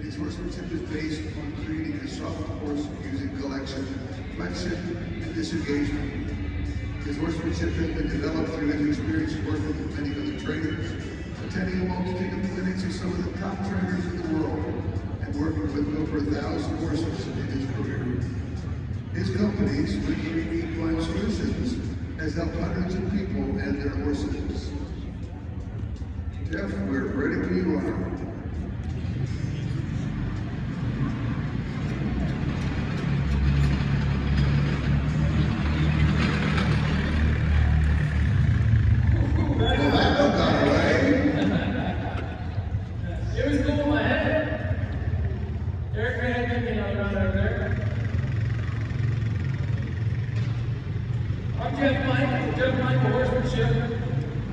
His horsemanship is based on creating a soft horse using collection, flexion, and disengagement. His horsemanship has been developed through his experience working with many other trainers, attending a multitude of clinics with some of the top trainers in the world, and working with over 1,000 horses in his career. His company, Swift Equine Solutions, has helped hundreds of people and their horses. Jeff, we're ready when you are.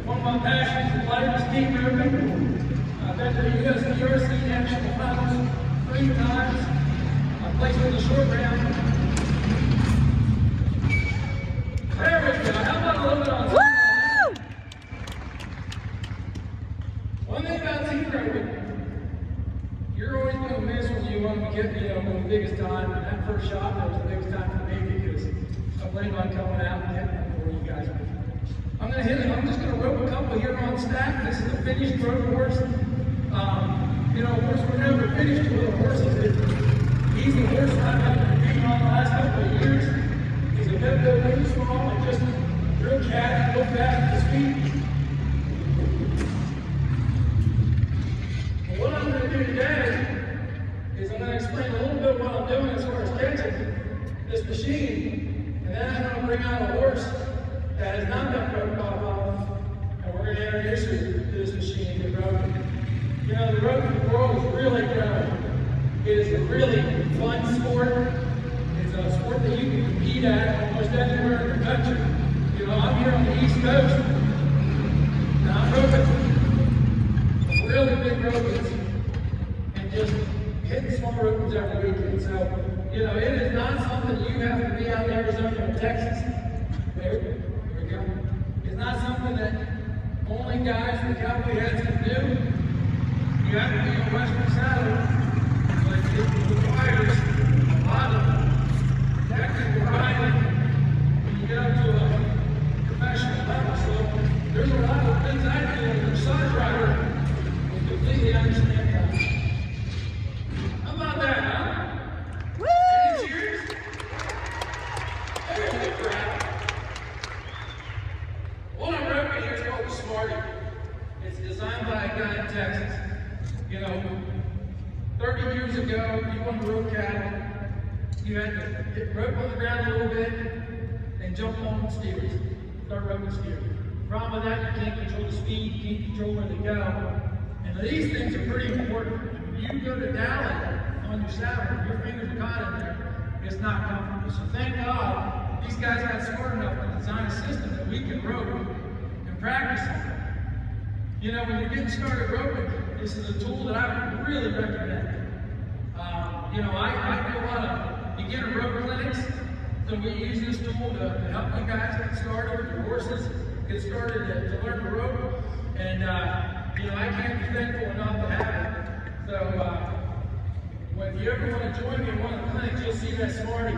One of my passions is life is team moving. I've been to the USC National Finals 3 times. I placed in the short round. There we go. How about a little bit on time? One thing about team moving, you're always going to miss when you want to get, the biggest time. And that first shot, that was the biggest time for me because I planned on coming out and hitting it for you guys. I'm going to hit it. I'm just going to rope a couple here on stack. This is a finished rope horse. Of course, we're never finished with the horses. He's the horse I've been competing on the last couple of years. He's a bit really small and just real cat. Look back at his feet. But what I'm going to do today is I'm going to explain a little bit what I'm doing as far as catching this machine. And then I'm going to bring out a horse that has not been roped off, and we're going to introduce you to this machine, the roping. The roping world is really growing. It is a really fun sport. It's a sport that you can compete at almost anywhere in the country. I'm here on the East Coast, and I'm roping really big ropings and just hitting small ropings every weekend. So, it is not something you have to be out in Arizona or Texas. It's not something that only guys with cowboy heads can do. You have to be a Western saddle, but it requires a lot of technical riding when you get up to a professional level. So there's a lot of things I do as a side rider and completely understand that. How about that, huh? Woo! Any cheers? There's the crowd. What I'm roping here is called the Smarty. It's designed by a guy in Texas. 30 years ago, you wanted to rope cattle, you had to hit rope on the ground a little bit and jump on steers. Start roping steers. The problem with that, you can't control the speed, you can't control where they go. And these things are pretty important. When you go to dally on your saddle, your fingers are caught in there, it's not comfortable. So thank God, these guys got smart enough to design a system that we can rope and practice on. When you're getting started roping, this is a tool that I would really recommend. I do a lot of beginner rope clinics, so we use this tool to help you guys get started with your horses, get started to learn to rope, and I can't be thankful enough to have it. So when you ever want to join me in one of the clinics, you'll see that Smarty.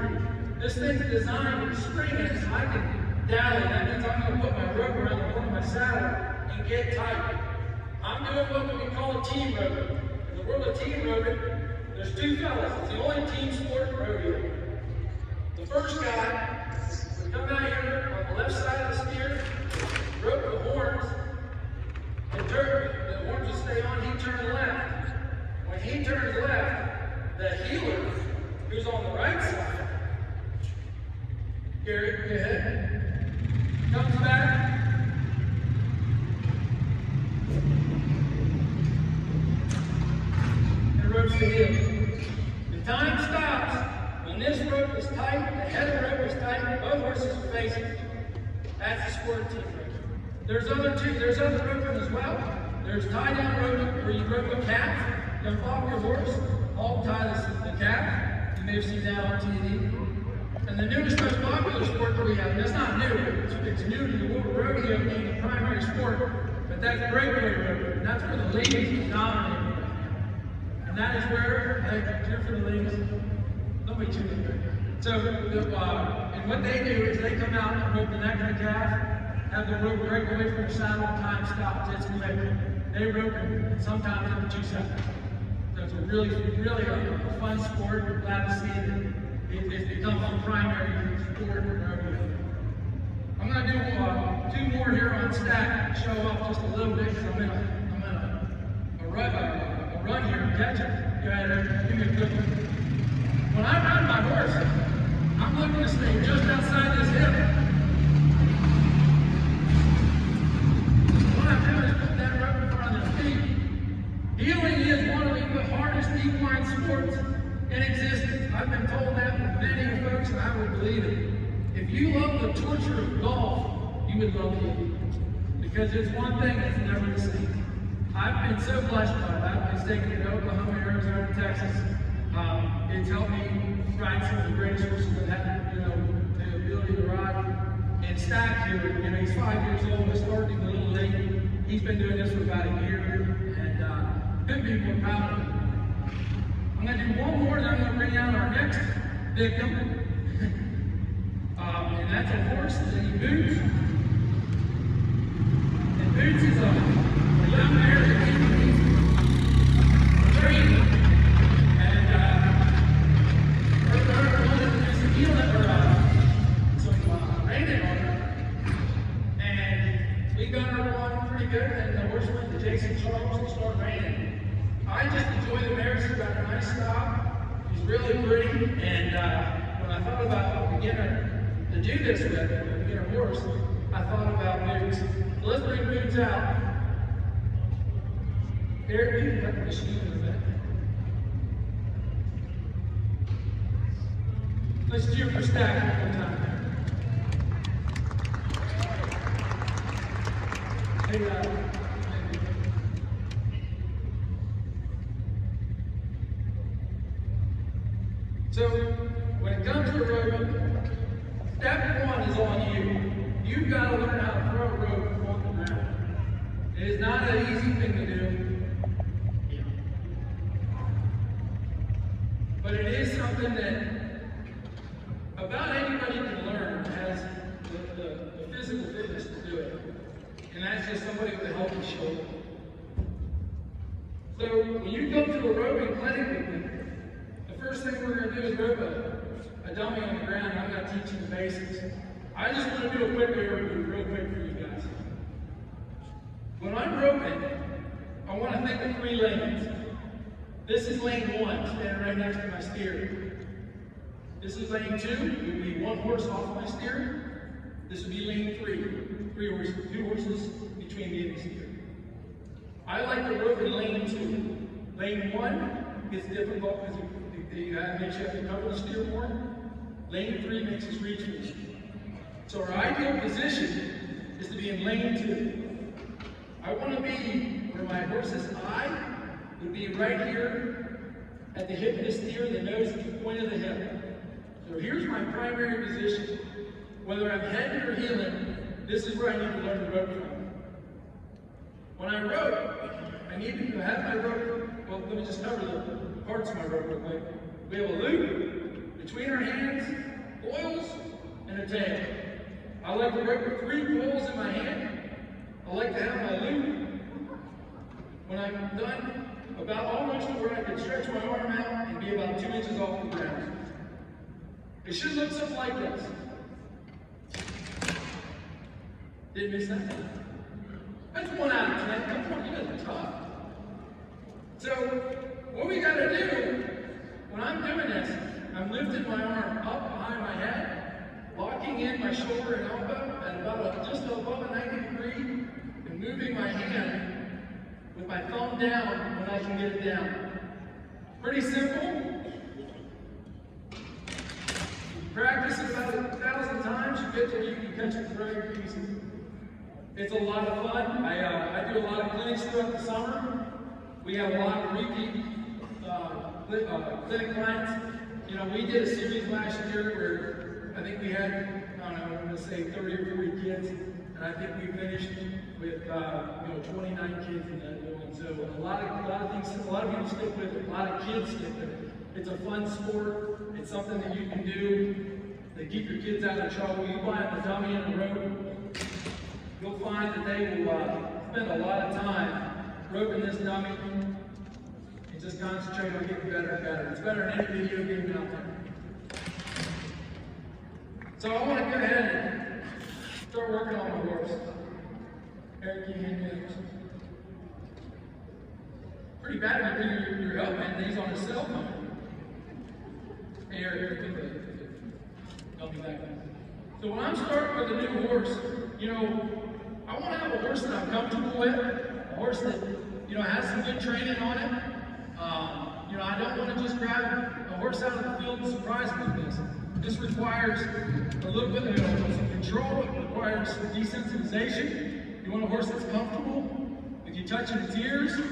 This thing's designed with a spring in it so I can dally. That means I'm going to put my rope around the horn of my saddle and get tight. I'm doing what we call a team roping. In the world of team roping, there's two fellas. It's the only team sport in rodeo. The first guy would come out here on the left side of the steer, rope the horns, and the horns will stay on, he'd turn left. When he turns left, the heeler, who's on the right side, Gary, go ahead, comes back, and ropes the heel. The time stops when this rope is tight, the head of the rope is tight, both horses are facing. That's the sport team rope. There's other roping as well. There's tie-down roping where you rope a calf, you follow your horse, all tie the calf. You may have seen that on TV. And the newest, most popular sport that we have, and it's not new, it's new to the world of rodeo being the primary sport, but that's breakaway roping. And that's where the ladies dominate. And And that is where, cheer for the ladies. Nobody cheer for them. So, and what they do is they come out and rope the neck of the calf, have the rope break away from the saddle, time stops, it's quick. They rope it sometimes every 2 seconds. So it's a really a fun sport. We're glad to see that it's become a primary sport in rodeo. I'm going to do 2 more here on stack, show off just a little bit because I'm in a run here and catch it. Go ahead, Eric, give me a quick one. When I ride my horse, I'm looking to stay just outside this hip. What I'm doing is putting that rope in front of the feet. Heeling is one of the hardest equine sports in existence. I've been told that from many folks, and I would believe it. If you love the torture of golf, you would love heeling. Because it's one thing that's never the same. I've been so blessed by it. I've been taken to Oklahoma, Arizona, Texas. It's helped me ride some of the greatest horses that have, the ability to ride. And Stack here, he's 5 years old. I started him a little late. He's been doing this for about a year, and couldn't be more proud of him. I'm going to do one more, then I'm going to bring out our next victim. And that's a horse named Boots. And Boots is a young mare that he's trained. And the horse went to Jason Charles and started raining. I just enjoy the mare. She's got a nice stop. She's really pretty. And when I thought about a beginner to do this with, a beginner horse, I thought about Boots. So let's bring Boots out. Here, you can cut the machine in a bit. Let's cheer for Stack one more time. So, when it comes to roping, step 1 is on you. You've got to learn how to throw a rope on the ground. It is not an easy thing to do. But it is something that about anybody can learn that has the physical fitness to do it. And that's just somebody with a healthy shoulder. So when you come to a roping clinic with me, the first thing we're going to do is rope a dummy on the ground. I'm going to teach you the basics. I just want to do a quick overview real quick for you guys. When I'm roping, I want to think of 3 lanes. This is lane 1, standing right next to my steer. This is lane 2, it would be 1 horse off my steer. This would be lane 3. 3 horses, 2 horses between me and the steer. I like to rope in lane 2. Lane 1 gets difficult because you have to cover the steer more. Lane 3 makes us reach for the steer. So our ideal position is to be in lane 2. I want to be where my horse's eye would be right here at the hip of the steer, the nose at the point of the hip. So here's my primary position. Whether I'm heading or heeling, this is where I need to learn to rope from. When I rope, I need to have my rope. Well, let me just cover the parts of my rope real quick. We have a loop between our hands, coils, and a tail. I like to rope with 3 coils in my hand. I like to have my loop. When I'm done, about almost to where I can stretch my arm out and be about 2 inches off the ground. It should look something like this. Didn't miss that. That's 1 out of 10. Come on, you guys are tough. So, what we got to do, when I'm doing this, I'm lifting my arm up behind my head, locking in my shoulder and elbow at about just above a 90 degree, and moving my hand with my thumb down when I can get it down. Pretty simple. Practice it about 1,000 times, you get to you can catch it very easy. It's a lot of fun. I do a lot of clinics throughout the summer. We have a lot of repeat clinic clients. We did a series last year where I think we had, I don't know, I'm going to say 30 or 40 kids. and I think we finished with 29 kids in that building. So a lot of things, a lot of people stick with it. A lot of kids stick with it. It's a fun sport. It's something that you can do to keep your kids out of trouble. You buy them a dummy and a rope, you'll find that they will spend a lot of time roping this dummy and just concentrate on getting better and better. It's better than any video game out there. So I want to go ahead and start working on my horse. Eric, you hand me this. Pretty bad when you're help, man. He's on his cell phone. Hey, Eric, help me back. So when I'm starting with a new horse, I want to have a horse that I'm comfortable with, a horse that, has some good training on it. I don't want to just grab a horse out of the field and surprise me with this. This requires a little bit of some control. It requires some desensitization. You want a horse that's comfortable with you touching its ears. You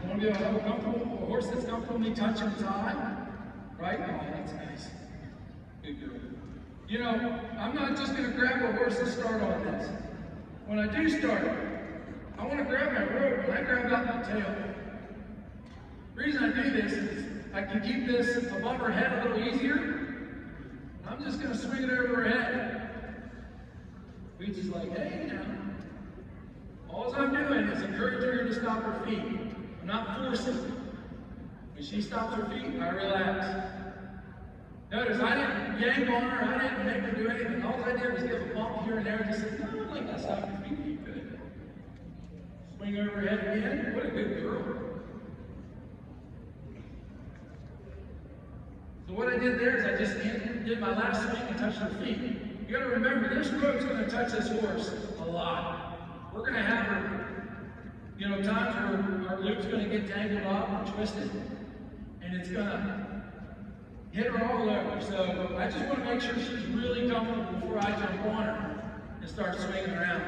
want to be able to have a horse that's comfortable with me touching its eye. Right? Oh, that's nice. Good girl. I'm not just going to grab a horse and start on this. When I do start, I want to grab my rope and I grab out my tail. The reason I do this is I can keep this above her head a little easier. I'm just going to swing it over her head. Peach is like, hey now. All I'm doing is encouraging her to stop her feet. I'm not forcing her. When she stops her feet, I relax. Notice I didn't yank on her, I didn't make her do anything. All I did was give a bump here and there and just say, no, I'd like that stop your feet, you good. Swing over her head again. What a good girl. So what I did there is I just did my last swing and touched her feet. You gotta remember, this rope's gonna touch this horse a lot. We're gonna have her, times where our loop's gonna get tangled up and twisted, and it's gonna hit her all over. So I just wanna make sure she's really comfortable before I jump on her and start swinging around.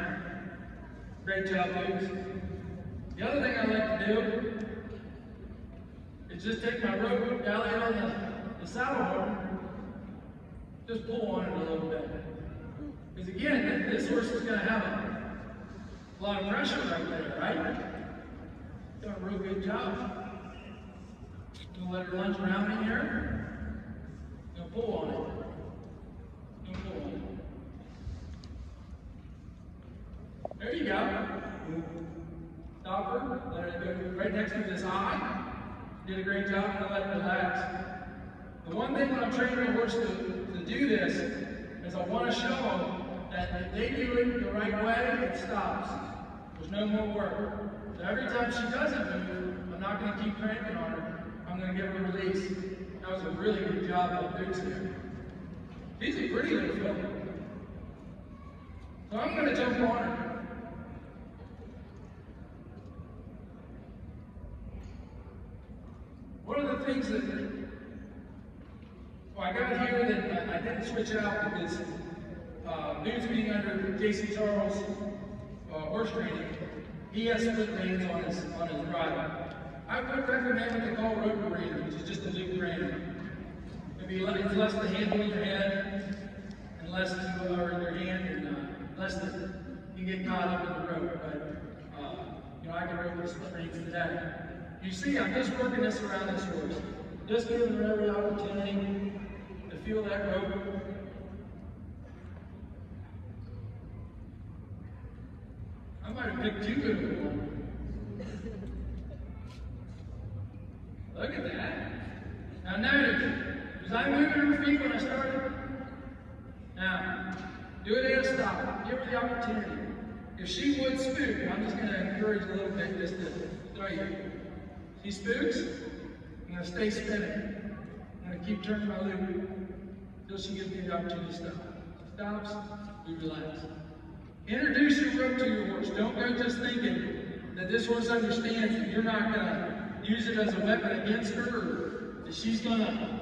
Great job, dudes. The other thing I like to do is just take my rope, galley on the saddle horn, just pull on it a little bit. Because again, this horse is going to have a lot of pressure right there, right? Done a real good job. Going to let her lunge around in here. Going to pull on it. Going to pull on it. There you go. Stop her. Let her go right next to this eye. Did a great job. Going to let her relax. The one thing when I'm training a horse to do this is I want to show them that if they do it the right way, it stops. There's no more work. So every time she doesn't move, I'm not going to keep cranking on her. I'm going to give her a release. That was a really good job of Boots there. He's a pretty little fella. So I'm going to jump on her. One of the things that I got here that I didn't switch out because Boots being under Jason Charles horse training, he has split reins on his rider. I would recommend what they call rope rein, which is just a loop rein. It's less the handle in your head and less to in your hand and less that you get caught up in the rope. But I can rope with split reins today. You see, I'm just working this around this horse, just giving her every opportunity to feel that rope. I might have picked too good of a one. Look at that. Now notice, was I moving her feet when I started? Now, do it at a stop. Give her the opportunity. If she would spook, I'm just going to encourage a little bit just to throw you. She spooks, I'm going to stay spinning. I'm going to keep turning my loop until she gives me the opportunity to stop. Stops, we relax. Introduce your rope to your horse. Don't go just thinking that this horse understands that you're not going to use it as a weapon against her, or that she's going to,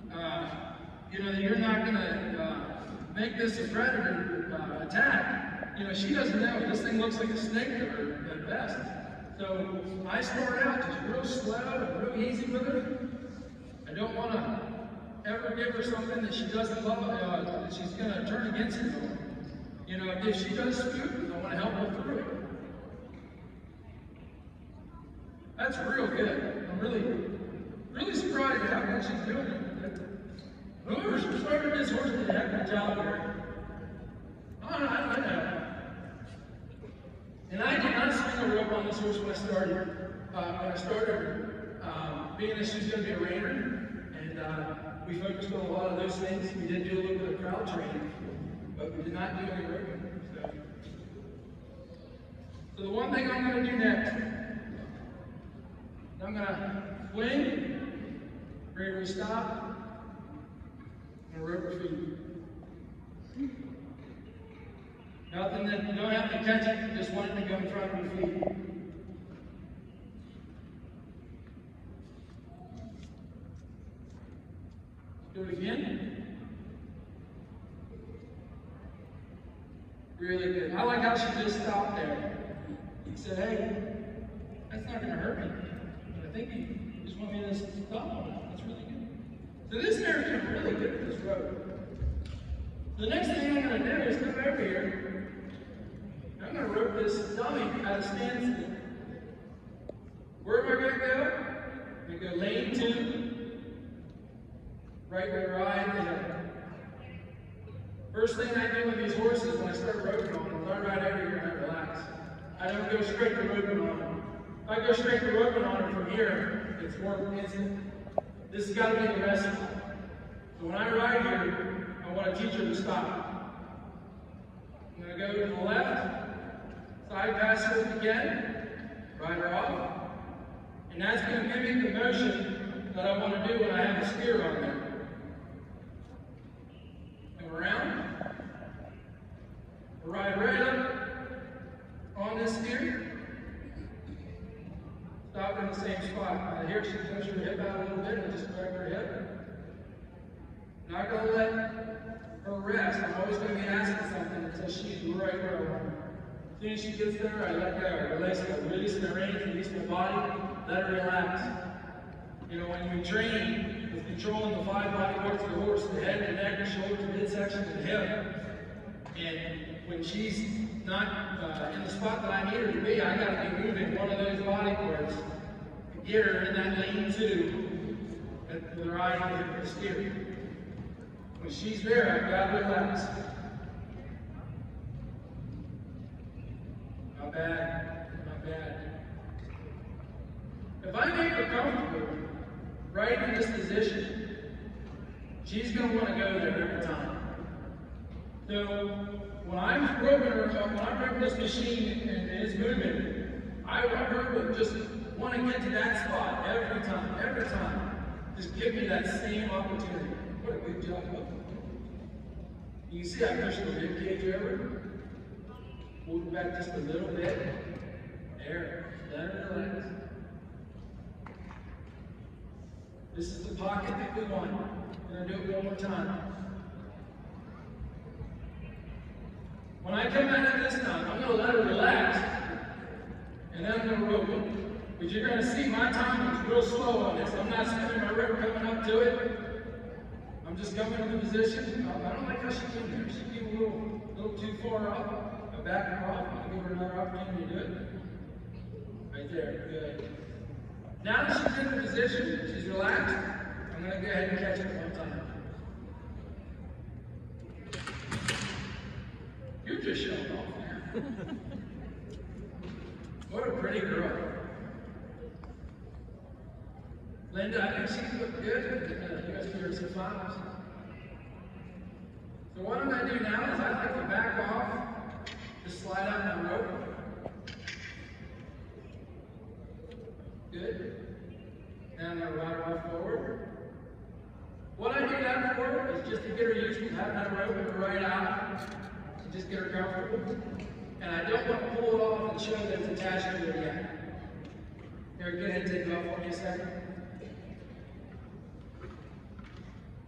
that you're not going to make this a predator attack. She doesn't know. This thing looks like a snake to her at best. So I start out just real slow and real easy with her. I don't want to ever give her something that she doesn't love, that she's going to turn against me. You know, if she does spook, I want to help her through it. That's real good. I'm really surprised at how good she's doing it. Whoever started this horse did a heck of a job here. I know. And I did not swing a rope on this horse when I started her. Being that she's going to be a reiner, and we focused on a lot of those things. We did do a little bit of crowd training, but we did not do any roping. So the one thing I'm going to do next, I'm going to swing, ready to stop, and rope her feet. Nothing that you don't have to catch it, just want it to go in front of your feet. Do it again. Really good. I like how she just stopped there. He said, hey, that's not going to hurt me. But I think you just want me to stop. That's really good. So this mare's doing really good at this road. The next thing I'm going to do is come over here. I'm going to rope this dummy at a standstill. Where am I going to go? I'm going to go lane 2, right where her eye is at. First thing I do with these horses when I start roping on them is I ride over here and I relax. I don't go straight to roping on them. If I go straight to roping on them from here, it's more instant. This has got to be the rest of it. So when I ride here, I want to teach her to stop. I'm going to go to the left. Side pass her again, ride her off, and that's going to give me the motion that I want to do when I have a steer on there. Come around, ride right up on this steer, stop in the same spot. Here she pushes her hip out a little bit and just correct her hip. Not going to let her rest. I'm always going to be asking something until she's right where I want her. As soon as she gets there, I let go. Release my reins, release my body, let her relax. You know, when you train with controlling the 5 body parts of the horse, the head, the neck, the shoulders, the midsection, and the hip, and when she's not in the spot that I need her to be, I got to be moving one of those body parts to get her in that lane 2 with her eye on the steer. When she's there, I've got to relax. Not bad, not bad. If I make her comfortable right in this position, she's going to want to go there every time. So when I'm roping this machine and it's moving, I want her to just want to get to that spot every time. Just give me that same opportunity. What a good job. You can see I pushed the rib cage over. Hold it back just a little bit. There. Let her relax. This is the pocket that we want. We're going to do it one more time. When I come at it this time, I'm going to let her relax. And then I'm going to rope it. But you're going to see my timing's real slow on this. I'm not spinning my rib coming up to it. I'm just coming to the position. I don't like how she came there. She came a little too far up. I back her off. I'm going to give her another opportunity to do it. Right there. Good. Now that she's in the position, she's relaxed, I'm going to go ahead and catch it one time. You're just showing off there. What a pretty girl. Linda, I think she's looked good at the USPRC finals. So what I'm going to do now is I'd like to back off, just slide out my rope. Good. Now I'm going to ride her off forward. What I do that for is just to get her used to having that rope in the right eye, and just get her comfortable. And I don't want to pull it off and show that it's attached to her yet. Here, go ahead and take it off for me a second.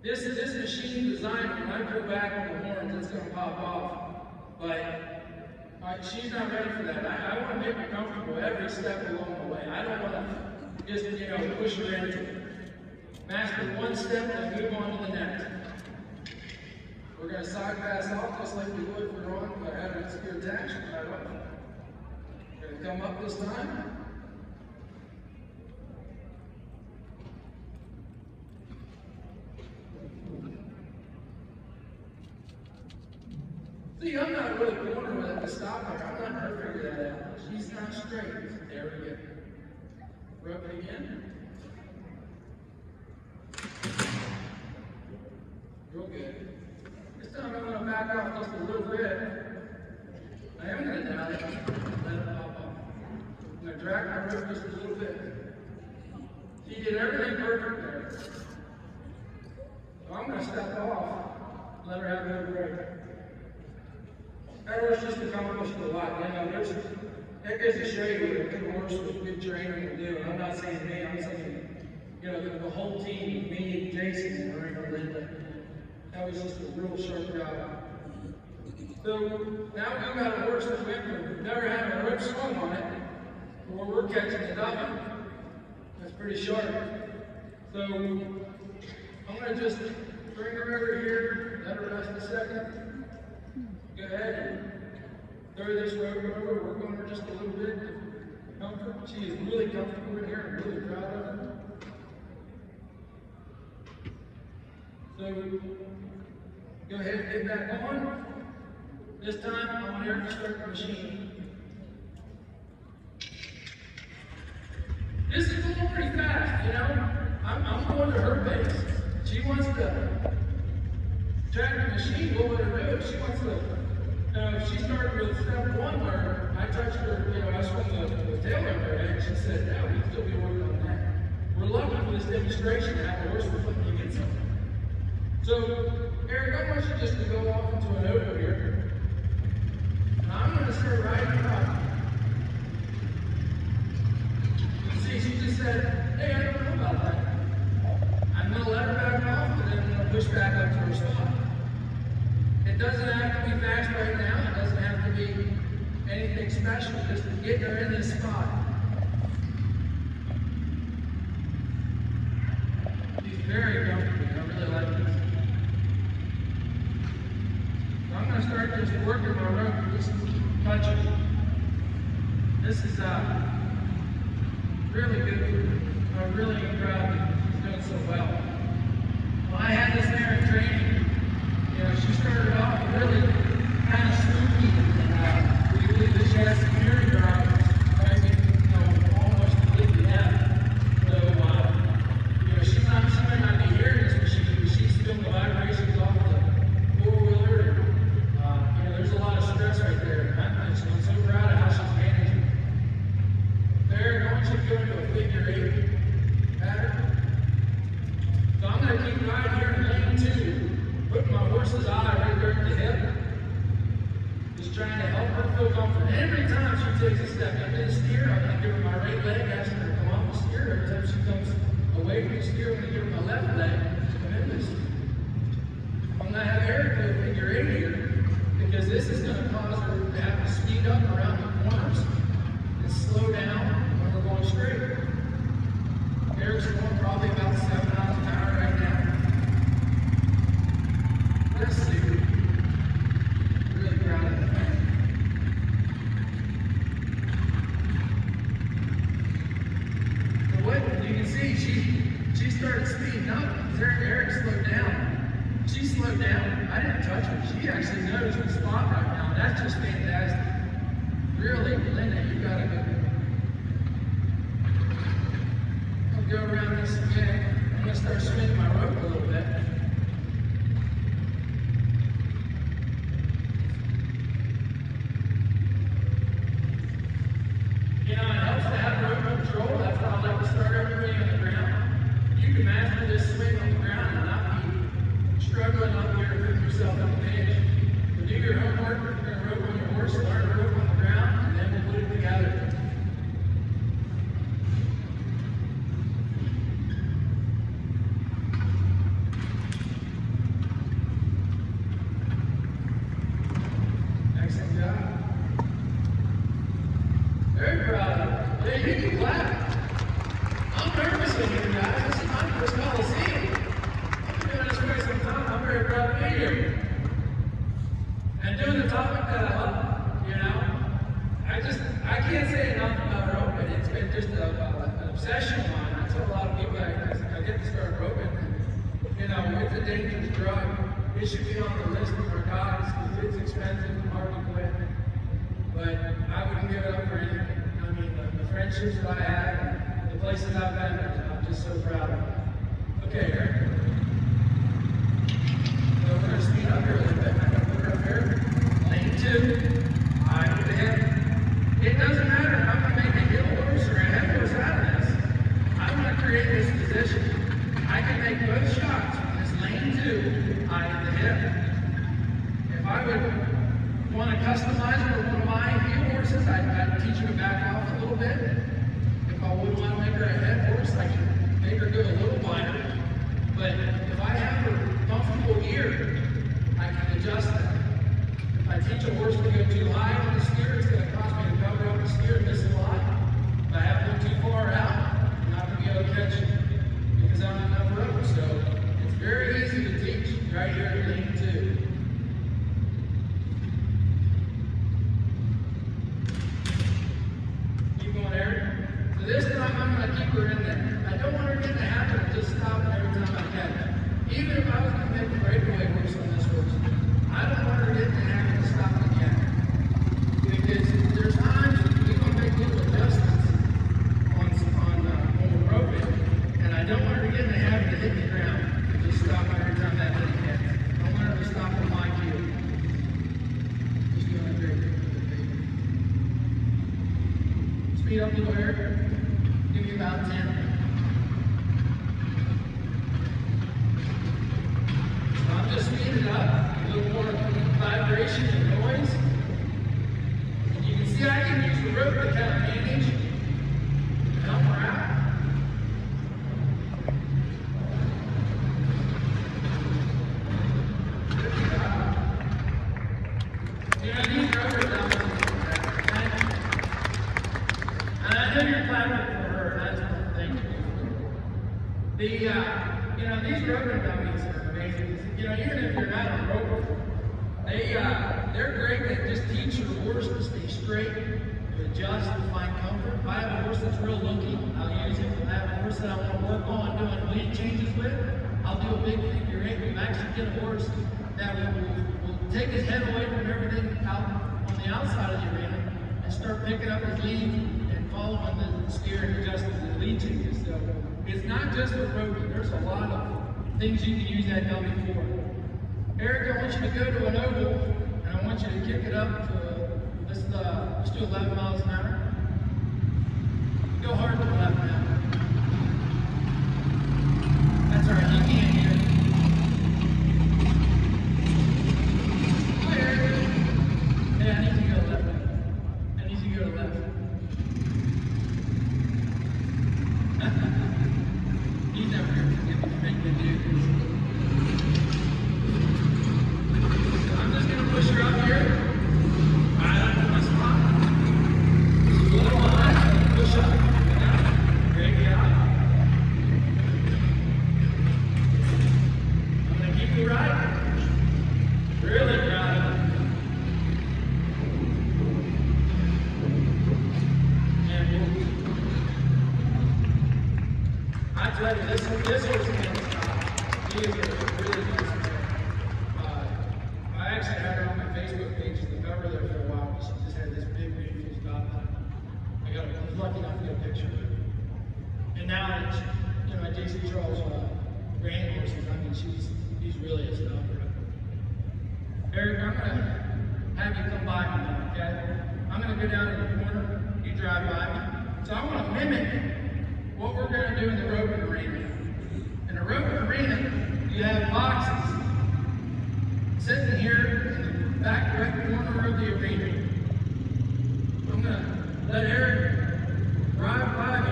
This machine designed, when I pull back on the horns, it's going to pop off. But she's not ready for that. I want to make her comfortable every step along the way. I don't want to just, push her into it. Master one step and move on to the next. We're going to side pass off just like we would if we were on having a spear attach. Right off. We're going to come up this time. See, I'm not really cornered with the stop there. I'm not her figure that out. She's not straight. There we go. Rub it again. Real good. This time I'm going to back off just a little bit. I am going to dial it. Let it pop off. I'm going to drag my rope just a little bit. She did everything perfect there. So I'm going to step off. Let her have a little break. That horse just accomplished a lot. You know, that goes to show you what a good horse with good training will do. And I'm not saying me, I'm saying, you know, the whole team, me, Jason, and Marina Linda. That was just a real sharp job. So now we've got a horse that went from never having a rope swung on it, where we're catching the dummy. That's pretty sharp. So I'm going to just bring her over here, let her rest a second. Go ahead and throw this rope over, work on her just a little bit. Comfort. She is really comfortable in here. I'm really proud of her. So go ahead and get back on. This time I want her to start the machine. This is going pretty fast, you know. I'm going to her pace. She wants to track the machine. What would her do? She wants to. She started with step one where I touched her, you know, I swung the tail on her, and she said, no, we can still be working on that. We're looking for this demonstration to have the horse foot you get something. So, Eric, I want you just to go off into an oval here. And I'm going to start riding her up. You see, she just said, hey, I don't know about that. I'm going to let her back off, and then I'm going to push back up to her spot. It doesn't have to be fast right now. It doesn't have to be anything special. Just to get her in this spot. She's very comfortable. I really like this. So I'm going to start just working my rope and just touching. This is really good. I'm really proud that she's doing so well. When I had this there in training, you know, she started off really kind of spooky, and we believe that she has some hearing problems, maybe, you know, almost completely deaf. So, you know, she might not be hearing this machine, but she's feeling the vibrations off the four-wheeler, and, you know, there's a lot of stress right there. I'm so proud of how she's managing. There, I want you to go into a figure 8 pattern. So I'm going to keep riding here in lane 2. Putting my horse's eye right there at the hip. Just trying to help her feel comfort. Every time she takes a step into the steer, I'm going to give her my right leg, asking her to come off the steer. Every time she comes away from the steer, I'm going to give her my left leg to come in the steer. I'm going to have Eric do a figure 8 here, because this is going to cause her to have to speed up around the corners and slow down when we're going straight. Eric's going probably about 7 miles an hour right now. Let's see. Really proud of that. So what you can see, she started speeding up. Eric slowed down. She slowed down. I didn't touch her. She actually knows the spot right now. That's just fantastic. Really, Linda, you got a good one. I'll go around this again. I'm going to start swinging my rope a little bit. You know, it helps to have rope control. That's why I like to start everybody on the ground. You can master this swing on the ground and not be struggling up here to put yourself on the edge. But do your homework. You're going to rope on your horse, learn to rope on the ground, and then we'll put it together. Excellent job. Very proud of you. Hey, you can clap. I'm nervous in here, guys. This is my first Coliseum. I've been doing this for some time. I'm very proud to be here. it's a dangerous drug. It should be on the list of narcotics because it's expensive and hard to quit. But I wouldn't give it up for anything. I mean, the friendships that I had, the places I've been, I'm just so proud of it. Okay, Eric. So we're going to speed up here a little bit. I'm going to put her up here. Lane 2. Eye to the hip. It doesn't matter if I'm going to make a heel horse or a head horse out of this. I want to create this position. I can make both shots from this lane 2, eye to the hip. If I would want to customize it for one of my heel horses, I'd teach her to back off a little bit. If I would want to make her a head horse, I can make her go a little wider. But if I have her comfortable ear, I can adjust that. If I teach a horse to go too high on the steer, it's going to cost me to cover up the steer and miss a lot. If I have them too far out, I'm not going to be able to catch it because I'm not enough rope. So it's very easy to teach right here at lane 2. Keep going, Eric. So this time I'm going to keep her in there. I don't want her getting the habit of just stopping every time I catch it. Even if I was going to make a breakaway horse on this horse, I don't want her getting the habit of stopping again. Because there's times we're going to make little adjustments on the roping, and I don't want her to get in the habit of hitting the ground and just stop every time that thing hits. I want her to stop on my cue. She's doing a great thing with the baby. Speed up a little, Eric. Give me about 10. I'm just speeding it up, a little more vibration and noise. And you can see I can use the rope to kind of manage and help her out. Good job. You know, these ropers down and I know you're clapping for her, that's one thing. You know, these roper dummies are amazing. You know, even if you're not a roper, they're great. They just teach your horse to stay straight, to adjust, to find comfort. If I have a horse that's real looky, I'll use it. If I have a horse that I want to work on doing lead changes with, I'll do a big figure 8. We actually get a horse that will take his head away from everything out on the outside of the arena and start picking up his lead and following the steer and adjusting the lead changes. So it's not just with roping. There's a lot of things you can use that dummy for. Eric, I want you to go to an oval, and I want you to kick it up to, let's do 11 miles an hour. Go hard to 11 now. That's all right, you can't hear it. Hi, Eric. Hey, I need to go left. I need to go left. He's never going to make me do this. I'm just going to push her up here. Right up to my spot. A little behind. Push up. Great job. I'm going to keep you right. Really proud of it. And I tell you, this horse can't stop. He is a really good player. I actually had her on my Facebook page as the cover there for a while. She just had this big, beautiful stop. I was lucky enough to get a picture of her. And now, you know, Jason Charles' grand horses, I mean, he's really a stopper. Eric, I'm going to have you come by me now, okay? I'm going to go down in the corner. You drive by me. So I want to mimic what we're going to do in the roping arena. In the roping arena, you have boxes sitting here in the back right corner of the arena. I'm going to let Eric drive by me.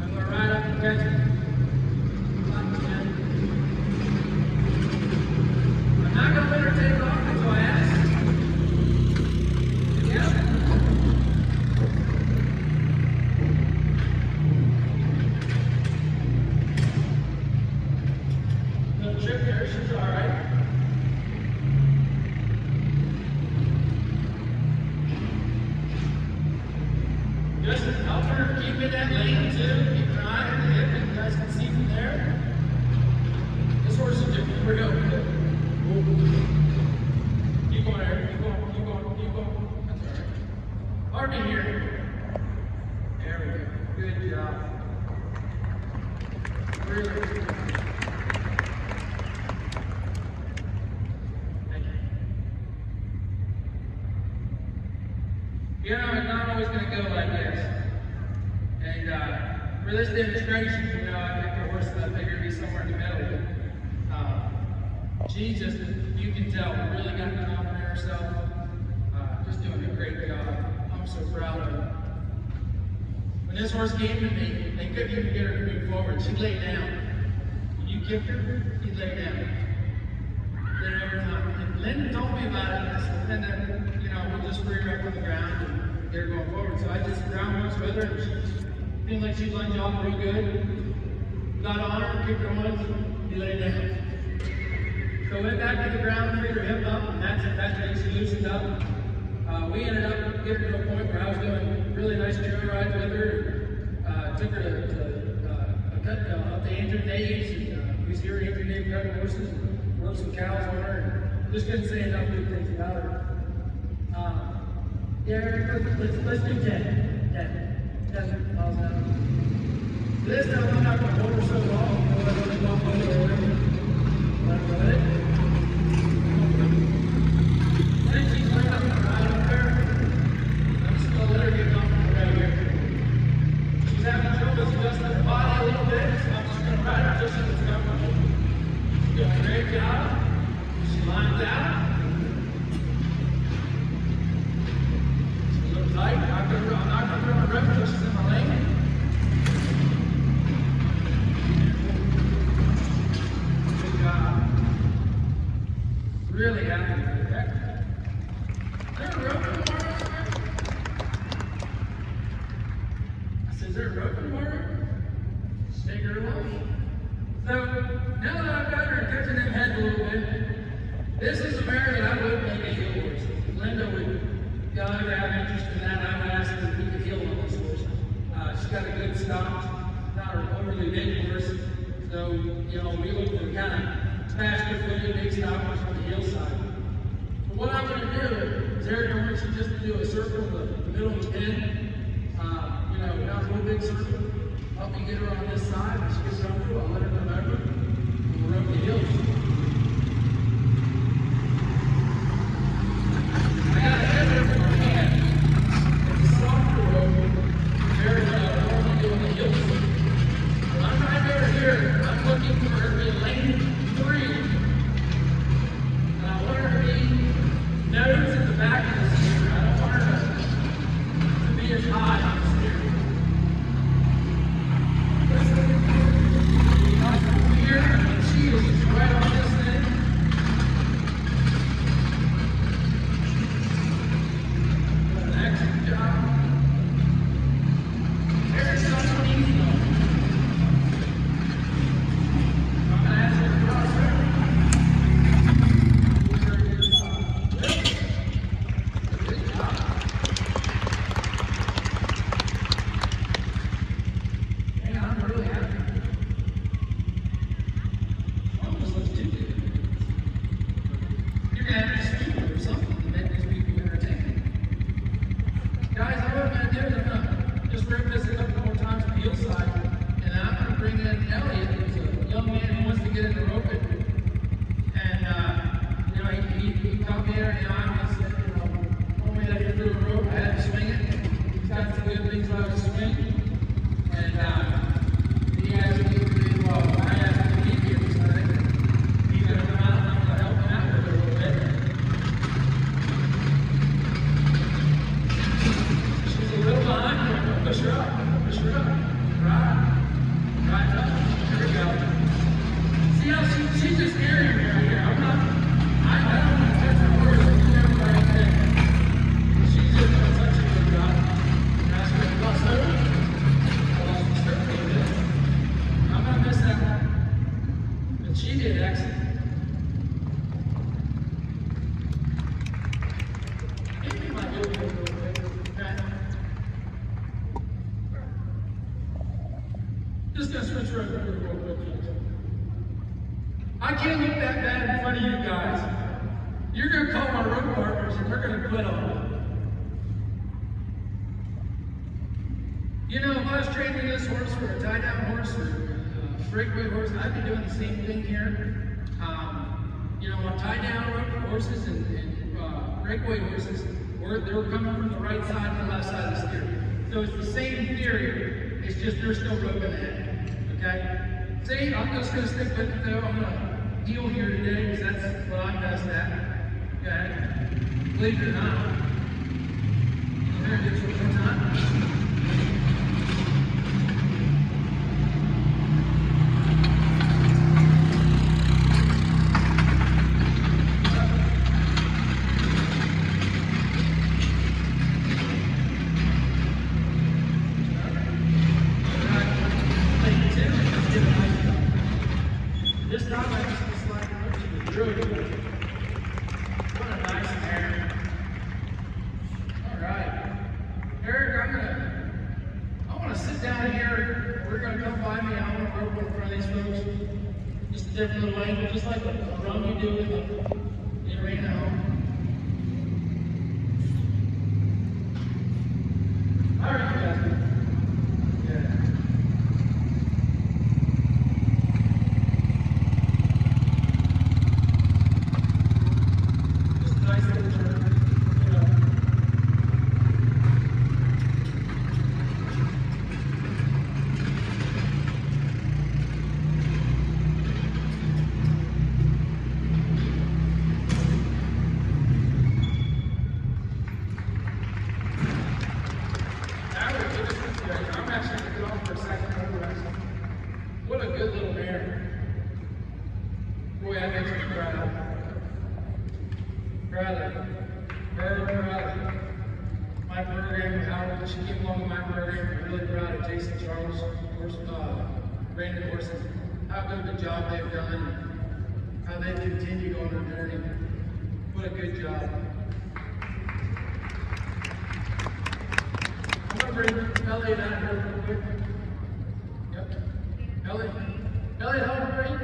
I'm going to ride up and catch him. I'm not going to let her take off until I ask. Yep. Little trip there, she's all right. Just help her keep in that lane too. Keep an eye on the hip, and you guys can see from there. This horse is here. There we go. Good job. Really good. Thank you. You know, it's not always going to go like this. And for this demonstration, you know, I picked a horse that I figured would be somewhere in the middle. She just, you can tell, really got confident in herself. Just doing a great job. I'm so proud of her. When this horse came to me, they couldn't even get her to move forward. She laid down. When you kicked her, she laid down. Then every time. And Linda told me about it, and then, you know, we'll just free her up on the ground and get her going forward. So I did some ground works with her, and she seemed like she lunged off real good. Got on her, kicked her once, she laid down. So went back to the ground, freed her hip up, and that's when she loosened up. We ended up getting to a point where I was doing really nice trail rides with her. Took her to up to Andrew Dave's, and we was here at Andrew Dave cutting horses, and worked some cows on her, and just couldn't say enough good things about her. Yeah, let's do 10. 10 miles an hour. This time I'm not going to hold her so long, I'm going to walk over her. Let her go ahead. Then she's right up right up there. I'm just going to let her get comfortable right here. She's having trouble adjusting her body a little bit, so I'm just going to ride her just so it's comfortable. She's doing a great job. She lines out. She's a little tight. I'm not going to throw her rep until she's in my lane. Good job. Really happy with that. Is there a rope in the water? I said, is there a rope in the water? Take her along. So, now that I've got her catching them heads a little bit, this is a mare that I would make a heel horse. Linda would either have interest in that, I would ask her if we could heel on this horse. She's got a good stop, not an overly big horse. So, you know, we look for kind of faster footed, big stop on the heel side. But what I'm going to do is Eric, I want you just to do a circle in the middle of the pin. You know, not a real big circle. Help me get her on this side. When she gets over, I'll let her come over. And we'll rub the heels. I got a head over my hand. It's a softer rope compared to what I normally do on the heels. When I'm right over here, I'm looking for her to be lane 3. And I want her to be nose at the back of the steer. I don't want her to be as high on the steer. Here, and she is right on this thing. An excellent job. There's something easy on it. I'm going to ask her to cross her. Good job. Hey, I'm really happy. Almost looks too good. You're going to have to speak or something to make these people entertaining. Guys, what I'm going to do is I'm going to just rip this a couple more times on the heel side, and then I'm going to bring in Elliot, who's a young man who wants to get into roping. And, you know, he caught me there in the eye and said, you know, told me that he threw a rope, I had to swing it. He's got some good things about his swing. And he asked me to be, well, I asked him to be here this night. He's going to come out and I'm going to help him out with it a little bit. She's a little behind me. I'm going to push her up. Push her up. Right. Right up. There we go. See how she's just carrying me right here. I'm not, I don't want to touch her horse and do everybody thing. She's just going to touch it with her. That's going to bust over. I'm going to miss that one. But she did excellent. Give me my heel real quick. Okay? Just going to switch her over real quick. I can't look that bad in front of you guys. You're going to call my rope partners and they're going to quit on me. You know, if I was training this horse for a tie-down horse or a breakaway horse, I'd be doing the same thing here. You know, on tie-down horses and breakaway horses, they were coming from the right side and the left side of the steer. So it's the same theory, it's just they're still roping ahead, okay? See, I'm just gonna stick with it though. I'm gonna heel here today because that's what I'm best at, okay? Believe it or not. There it is one more time. This time I just slide it up to the drill. What a nice hair. Alright. Eric, I wanna sit down here. We're gonna come by me. I wanna rope in front of these folks. Just a different little angle, just like a run you do in the arena home. Alright, you guys. Yeah. What a good little mare. Boy, that makes me proud. Proud of her. Proud of my program, how she came along with my program. I'm really proud of Jason Charles, Brandon Horses, how good of a job they've done, how they've continued on their journey. What a good job. I'm going to bring Elliot out here real quick. Yep. Elliot, how old are you?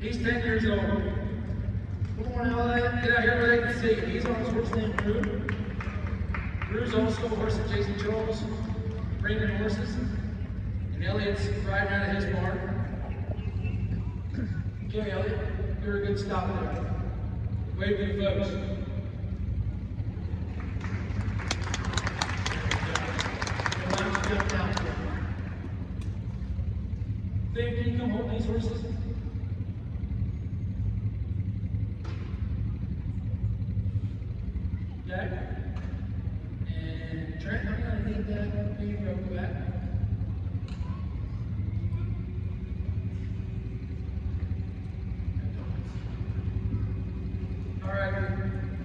He's 10 years old. Come on, Elliot, get out here where they can see you. He's on his horse named Drew. Drew's also a horse of Jason Charles, Brandon Horses. And Elliot's riding out of his barn. Okay, Elliot, you're a good stop there. Wave to you folks. Dave, can you come hold these horses? Okay. And Trent, I'm going to need that. You can go back. All right,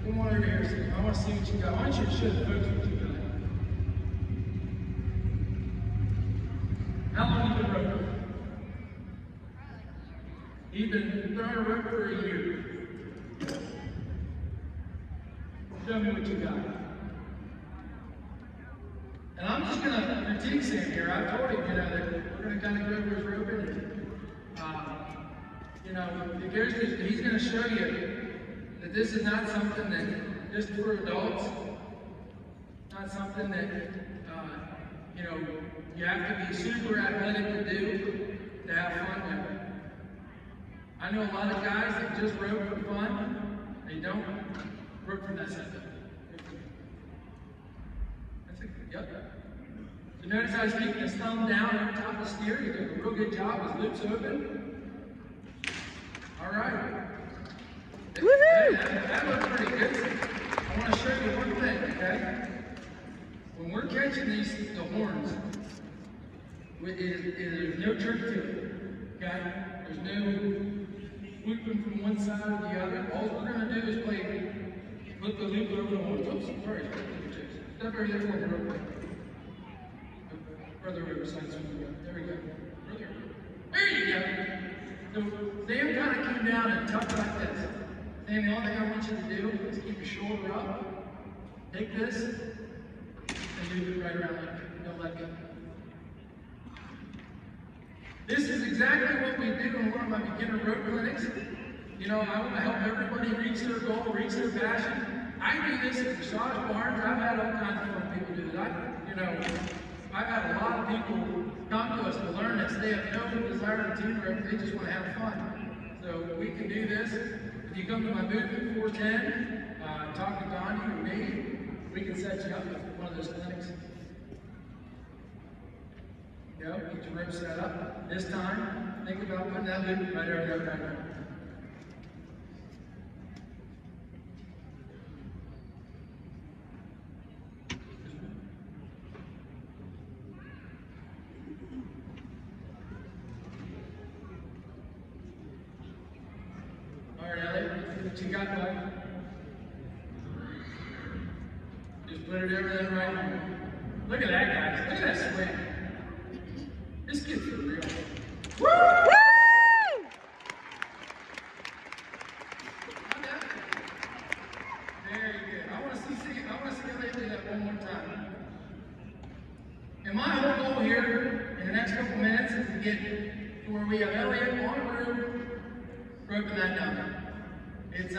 come on over here. I want to see what you got. I want you to show the folks what you got. How long have you been roping? You've been throwing a rope for a year. Show me what you got. And I'm just going to critique Sam here. I told him, that we're going to kind of go over his roping. And, he's going to show you that this is not something that just for adults. Not something that, you have to be super athletic to do to have fun with it. I know a lot of guys that just rope for fun. They don't rope for that stuff. That's a good, yep. So notice how he's keeping his thumb down on top of the steer. He's doing a real good job. His lips open. All right. Woohoo! That looks pretty good. I want to show you one thing, okay? When we're catching the horns, there's no trick to it, okay? There's no looping from one side to the other. All we're going to do is put the loop over the horns. Oops, sorry, step over there for me real quick. Further over, side. There we go. Further. There you go. So Sam kind of came down and tucked like this. Sam, the only thing I want you to do is keep your shoulder up. Take this and move it right around like that. Don't let go. This is exactly what we do in one of my beginner rope clinics. I want to help everybody reach their goal, reach their passion. I do this at dressage barns. I've had all kinds of fun people do that. I've had a lot of people come to us to learn this. They have no desire to team rope, they just want to have fun. So we can do this. If you come to my booth at 410, talk to Donnie or me, we can set you up with one of those clinics. You know, get your rope set up. This time, think about putting that loop right over there, right there. What you got, bud? Just put it everything right here. Look at that, guys. Look at that swing. This kid's for real. Woo! Woo! Very good. I want to see Elliot do that one more time. And my whole goal here in the next couple minutes is to get to where we have Elliot on the roof, roping that down. It's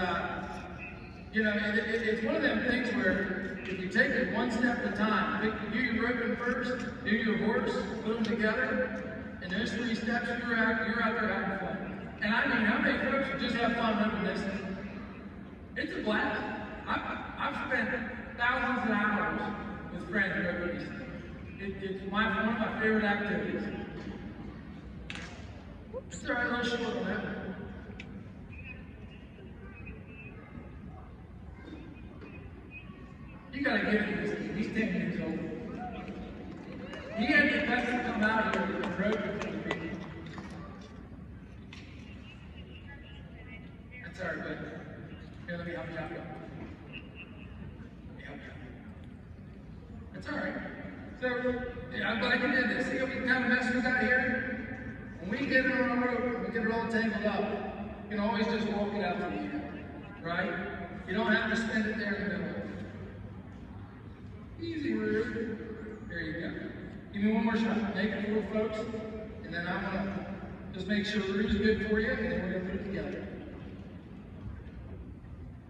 you know, it's one of them things where if you take it one step at a time, do your roping first, do your horse, put them together, and those 3 steps, you're out there having fun. And I mean, how many folks would just have fun roping this thing? It's a blast. I've spent thousands of hours with friends roping this thing. It's one of my favorite activities. It's all right, let's show them that. You gotta give him this kid. He's 10 years old. He had the best to come out here and rope for the people. That's all right, bud. Here, let me help you out. That's all right. So, yeah, I'm glad you did this. See what kind of mess we got here? When we get it on a rope, we get it all tangled up, you can always just walk it out to the end, right? You don't have to spend it there in the middle. Easy, Roo. There you go. Give me one more shot. Make it 4 folks, and then I'm gonna just make sure Roo's good for you, and then we're gonna put it together.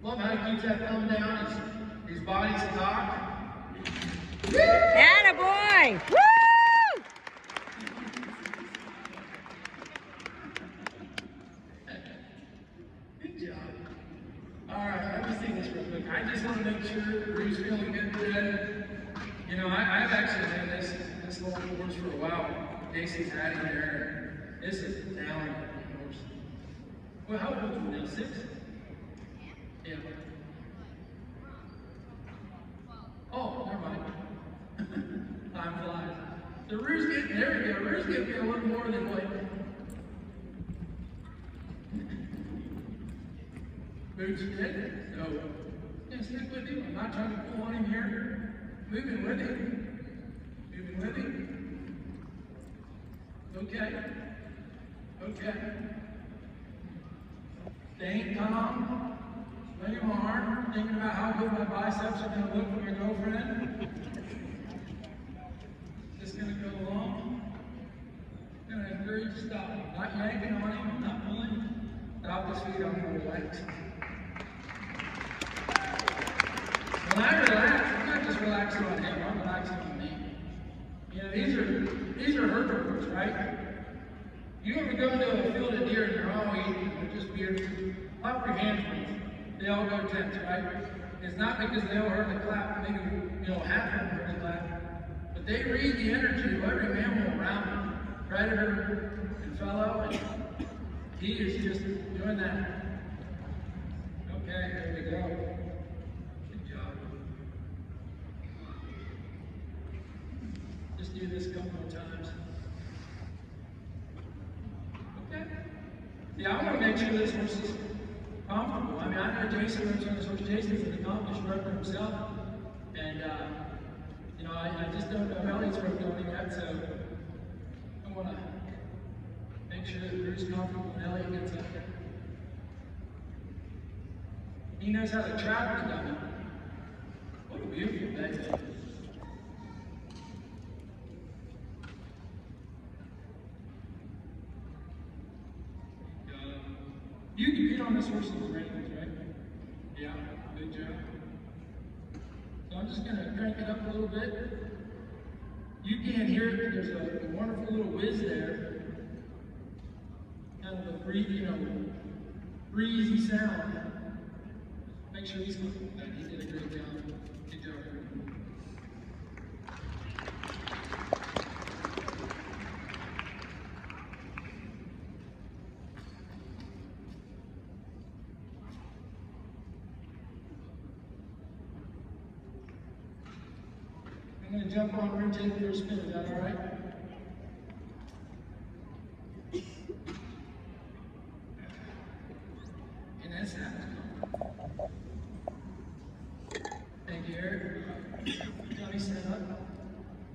Love how he keeps that thumb down. His body's cocked. Attaboy! Woo! Good job. All right, let me see this real quick. I just want to make sure Roo's feeling good today. You know, I've actually been this little horse for a while. Casey's had him there. This is a talented horse. Well, how old are you now? 6? Yeah. Oh, never mind. Time flies. So Roo's getting, there we go. Roo's getting a little more than like. Boots fit. So, yeah, stick with him. I'm not trying to pull on him here. Moving with him. Moving with him. Okay. Okay. Staying calm. Swing him hard. Thinking about how good my biceps are going to look for my girlfriend. Just going to go along. Going to encourage you to stop. Not yanking on him. Not pulling. Stop his feet. I'm going to relax. When I relax, I'm not just relaxing on him, I'm relaxing on me. You know, these are herbivores, right? You ever go into a field of deer and they're all eating, they're just beautiful. Clap your hands, please. They all go tense, right? It's not because they all heard the clap, maybe, you know, half of them heard the clap. But they read the energy of every mammal around them. Predator and fellow, and he is just doing that. Okay, there we go. Just do this a couple more times. Okay. Yeah, I want to make sure this horse is comfortable. I mean, I know Jason runs on this horse. Jason's an accomplished roper himself. And, you know, I just don't know how he's roped on him yet, so I want to make sure that Roo's comfortable and Elliot gets up there. He knows how to travel the dummy. What a beautiful day that is. You can get on this horse's reins, right? Yeah, good job. So I'm just going to crank it up a little bit. You can't hear it, but there's a wonderful little whiz there. Kind of a breezy sound. Make sure he's good. He did a great job. Good job. I'm going to jump on room 10 for a spin. Is that all right? And that's that. Thank you, Eric. Johnny, stand up.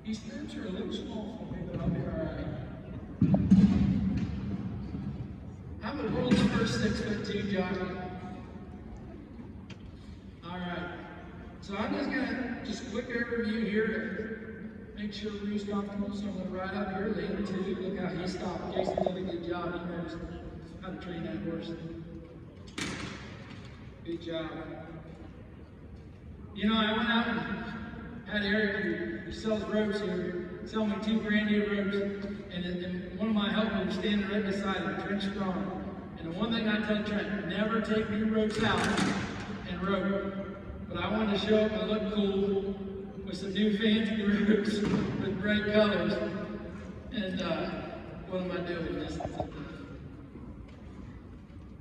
These spins are a little small for me, but I'll be all right. I'm the world's first 6'2" jockey. All right. So I'm just going to quick overview here to make sure Rue's comfortable. So I'm going to ride up here, lean to. Look how he stopped. Jason did a good job. He knows how to train that horse. Good job. You know, I went out and had Eric, who sells ropes here, sell me 2 brand new ropes. And one of my helpers was standing right beside him, Trent Strong. And the one thing I tell Trent, never take new ropes out and rope. But I wanted to show up and look cool with some new fancy ropes with bright colors. And what am I doing?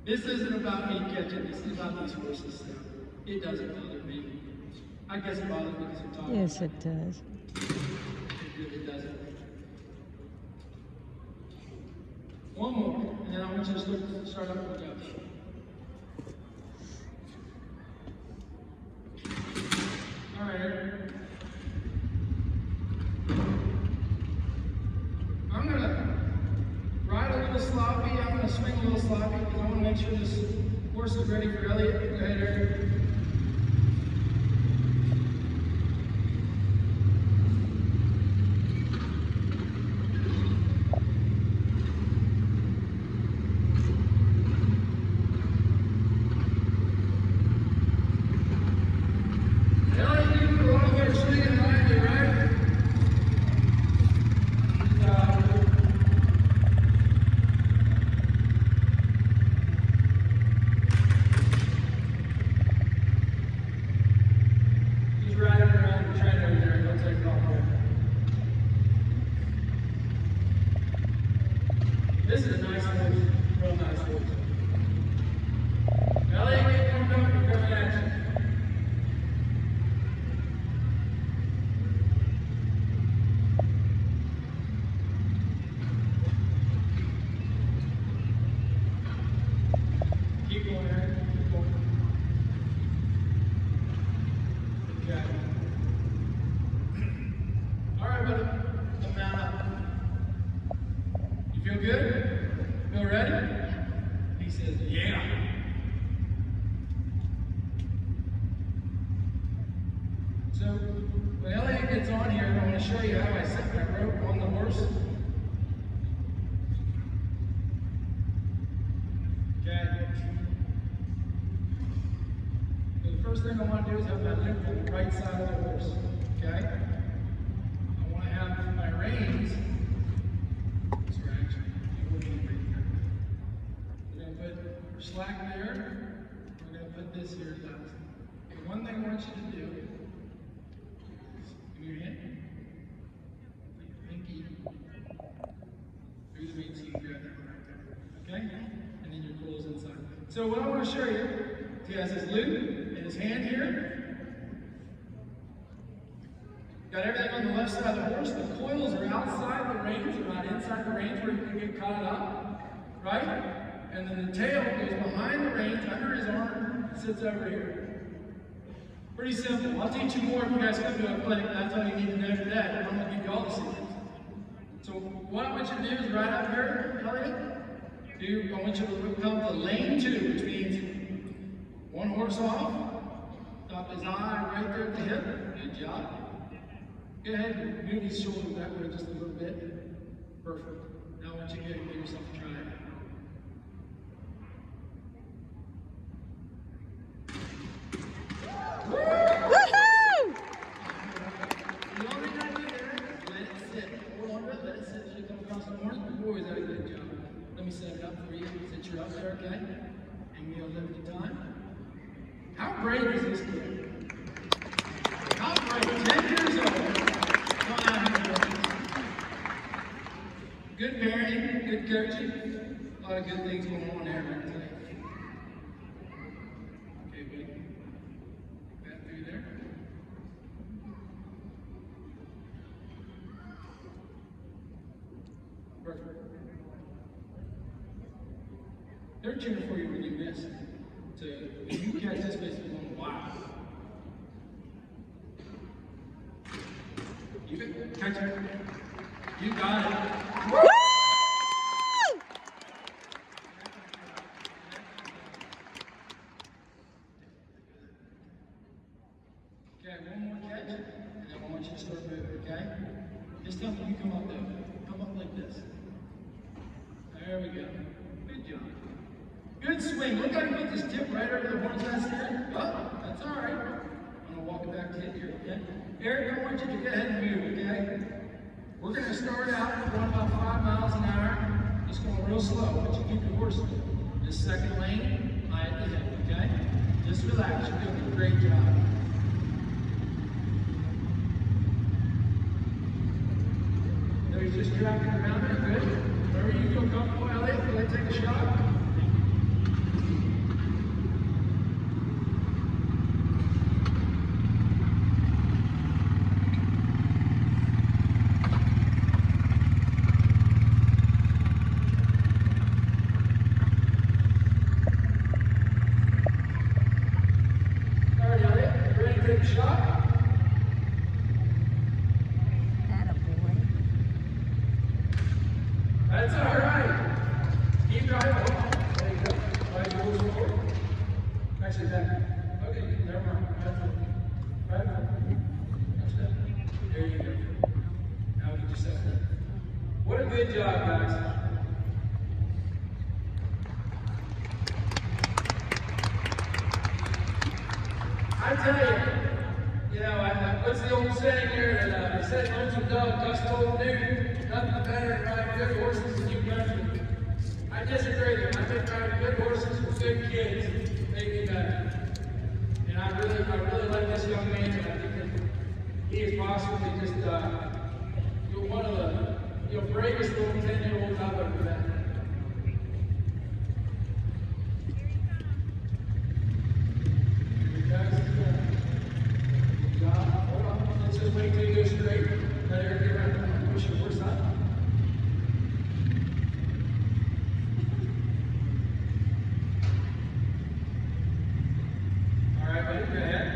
This isn't about me catching, this is about these horses. So it doesn't bother me. I guess it bothers me because I'm talking. Yes, it does. It really doesn't. One more, and then I want you to start up with the jump. All right. I'm going to ride a little sloppy. I'm going to swing a little sloppy because I want to make sure this horse is ready for Elliott. Go ahead, Eric. This is a nice horse, real nice horse. Elliott, get warmed up and coming at you. Keep going, Eric. Keep going. Okay. All right, brother. Come down up. You feel good? Feel ready? He says, yeah. So, when Elliott gets on here, I want to show you how I set my rope on the horse. Okay. So the first thing I want to do is have my limp on the right side of the horse. Okay? I want to have my reins. Slack there, we're going to put this here down. Okay, one thing I want you to do is give me your hand, put your pinky through the meat so you can grab that one right there. Okay? And then your cool's inside. So what I want to show you, he has his loop and his hand here. Got everything on the left side of the horse. The coils are outside the reins, they're not inside the reins where you can get caught up. Right? And then the tail goes behind the reins, under his arm, sits over here. Pretty simple. I'll teach you more if you guys come to a clinic. That's all you need to know for that. I'm going to give you all the secrets. So what I want you to do is right up here, Elliott. I want you to come to lane 2, which means one horse off, stop his eye right there at the hip. Good job. Go ahead and move his shoulder that way just a little bit. Perfect. Now I want you to give yourself a try. for you since you're up there, okay? And you'll live the time. How brave is this kid? How brave? 10 years old. Come on out here. Good parenting, good coaching. A lot of good things going on there, right today. Okay, buddy. Back through there. Perfect. They're cheering for you when you miss. If you catch this miss, it's going wow. You can catch it. You got it. Woo! Okay, one more catch, and then I want you to start moving, okay? This time you come up though. Come up like this. There we go. Good job. Good swing. Look how you put this tip right over the one's last here. Oh, that's all right. I'm going to walk it back to you here, okay? Eric, I want you to go ahead and move, okay? We're going to start out going about 5 miles an hour. Just going real slow, but you keep your horse. This second lane, eye at the hip, okay? Just relax. You're doing a great job. So he's just tracking around there. Good. Wherever you feel comfortable, Elliot, can I take a shot? That's all right. Keep driving. There you go. Right, your horse forward. Actually, back. Okay, never mind. Right. That's that. There you go. Now get yourself there. What a good job, guys. I tell you, what's the old saying here that it said lonesome dog, dust told dude, nothing better than riding good horses than you've done to them. I disagree with you. I think riding good horses with good kids make me better. And I really like this young man, and I think that he is possibly just one of the bravest little 10-year-olds I've ever met. Wait till you go straight. Let her get around and push your horse up. All right, buddy, go ahead.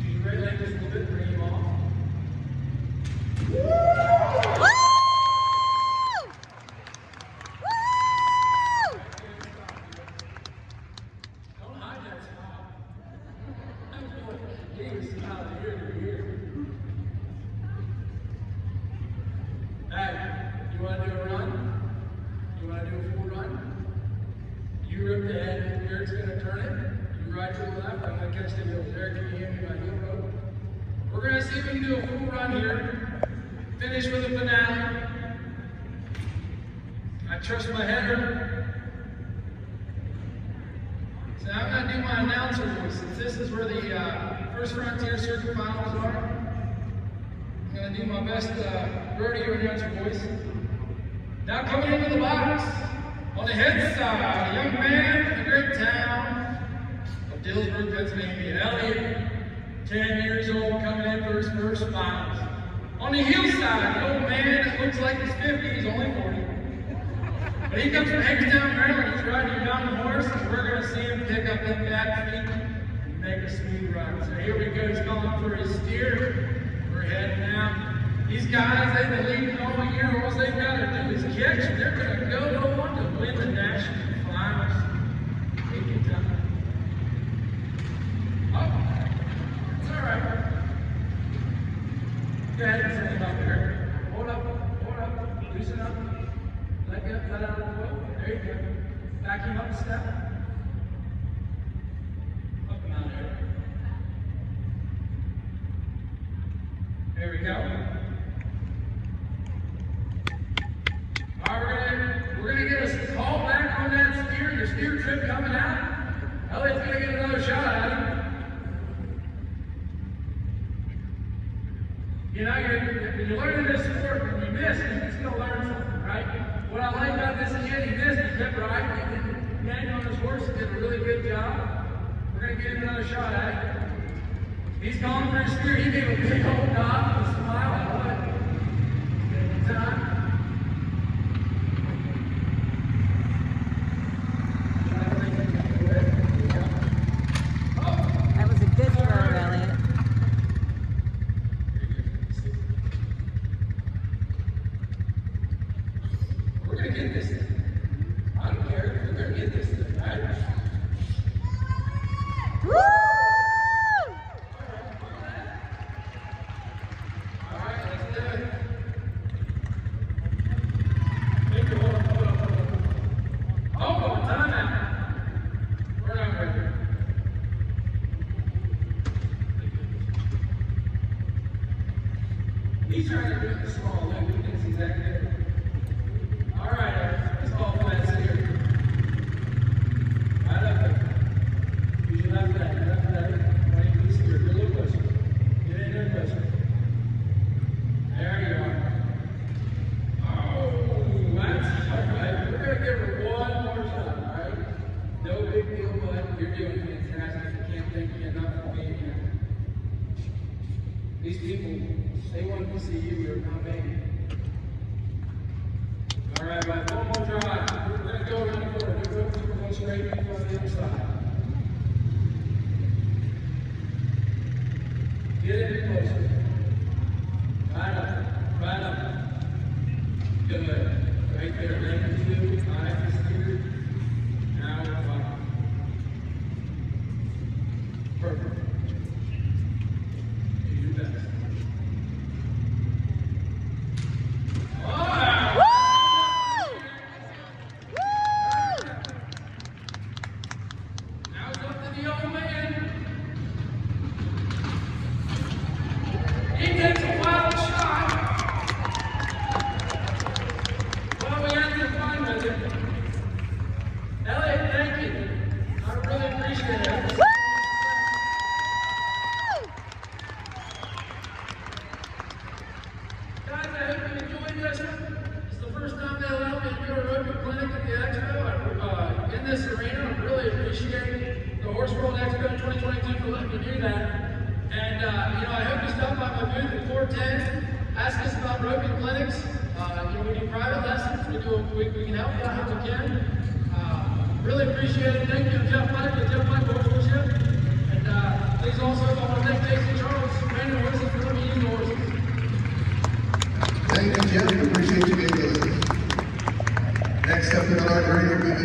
Use your right leg just a little bit, bring him off. Don't hide that smile. He was smiling ear to ear. Hey, you want to do a run? You want to do a full run? You rip the head, Eric's going to turn it. You ride to the left, I'm going to catch the heels. Eric, can you hand me my heel rope? We're going to see if we can do a full run here. Finish with a finale. I trust my header. So I'm going to do my announcer voice, since this is where the First Frontier Circuit Finals are. I'm going to do my best rodeo announcer voice. Now coming into the box, on the head side, a young man from the great town of Dillsburg, Pennsylvania, Elliot, 10 years old, coming in for his first finals. On the heel side, an old man that looks like he's 50, he's only 40. But he comes from Hagerstown, Maryland. He's riding a young horse, and we're going to see him pick up them back feet and make a smooth run. So here we go. He's calling for his steer. We're heading out. These guys, they've been leading all year. All they've got to do is catch, and they're going to go on to win the national finals. Take your time. Oh, it's all right. Go ahead and set him up here. Hold up, loosen up. Let out of the way. There you go. Back him up a step. Up and out there. There we go. All right, we're gonna Elliot's gonna get another shot at him. You know, when you're learning this sport, when you miss, you're still learn something, right? What I like about this again, he missed, he kept riding, he didn't hang on his horse, he did a really good job. We're gonna get him another shot at it. He's calling for his spirit. He gave a big old nod and a smile. I love it. Good time. That was a good throw, Elliot. We're going to get this thing. I don't care. We're going to get this thing, right? Woo! All right, let's do it. Victor, hold on. Oh, timeout. We're not ready. He's trying to do it the small leg. He thinks he's that good. All right, let's call for that here. Right up there. Use your left leg, left leg. Right in this here. Get a little closer. Get in there closer. There you are. Oh, that's all right. We're going to give her one more shot, all right? No big deal, bud. You're doing fantastic. I can't thank you enough for being here. These people, they wanted to see you. You're not making it. All right, bud. One more drive. We're going to go around the corner. We're going to go straight in front of the other side. Get in closer. Right up. Right up. Good. Right there. Lane 2. Eyes is here. Now we're up. Perfect. Do your best. Wow! Now it's up to the old man. He takes a wild shot. Well, we had some fun with it. Elliot, thank you. I really appreciate it. Guys, I hope you enjoyed this. It's the first time they allowed me to do a aerobic clinic at the Expo. In this arena, I really appreciate the Horse World Expo 2022 for letting me do that. And I hope you stop by my booth at 410. Ask us about aerobic clinics. We do private lessons. We can help you out how we can. Really appreciate it. Thank you to Jeff Michael, Horsemanship. And please also, I want to thank Jason Charles, Brandon Horses, for letting me use the horses. Thank you, Jeff. We appreciate you being with us. Next up in our arena will be Mr.